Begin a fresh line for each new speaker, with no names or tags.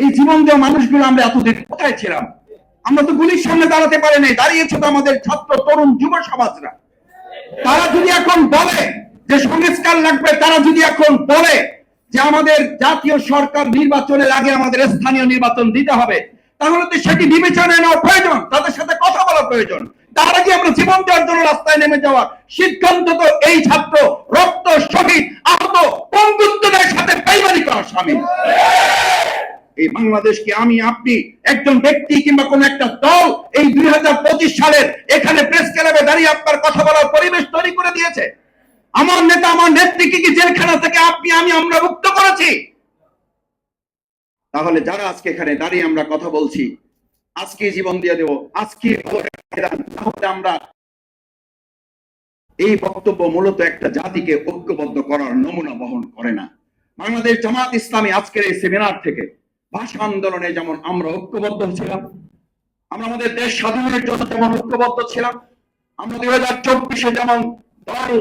এই জীবন দেওয়া মানুষগুলো আমরা এতদিন কোথায় ছিলাম? আমরা তো গুলির সামনে দাঁড়াতে পারি নাই, দাঁড়িয়েছে তো আমাদের ছাত্র তরুণ যুব সমাজরা। তারা যদি এখন বলে যে সংস্কার লাগবে, তারা যদি এখন বলে যে আমাদের জাতীয় সরকার নির্বাচনের আগে আমাদের স্থানীয় নির্বাচন দিতে হবে, তাহলে তো সেটি বিবেচনায় নেওয়া প্রয়োজন, তাদের সাথে কথা বলা প্রয়োজন। তার আগে আমরা জীবন দেওয়ার জন্য রাস্তায় নেমে যাওয়ার সিদ্ধান্ত তো এই ছাত্র রক্ত শহীদ আহত বন্ধুত্বের সাথে বেইমানি করার সামিল। এই বাংলাদেশকে আমি আপনি একজন ব্যক্তি কিংবা কোন একটা দল এই 2025 সালের এখানে প্রেস ক্লাবে দাঁড়িয়ে আপনার কথা বলার পরিবেশ তৈরি করে দিয়েছে। আমার নেতা আমার নেত্রীকে কি জেলখানা থেকে আপনি আমি আমরা মুক্ত করেছি? তাহলে যারা আজকে এখানে দাঁড়িয়ে আমরা কথা বলছি, আজকে জীবন দিয়ে দেব, আজকে তাহলে আমরা এই বক্তব্য মূলত একটা জাতিকে ঐক্যবদ্ধ করার নমুনা বহন করে না। বাংলাদেশ জামাত ইসলামী আজকের এই সেমিনার থেকে ভাষা আন্দোলনে যেমন আমরা ঐক্যবদ্ধ ছিলাম, আমরা আমাদের দেশ স্বাধীনের জন্য যেমন ঐক্যবদ্ধ ছিলাম, আমরা 2024-এ যেমন দল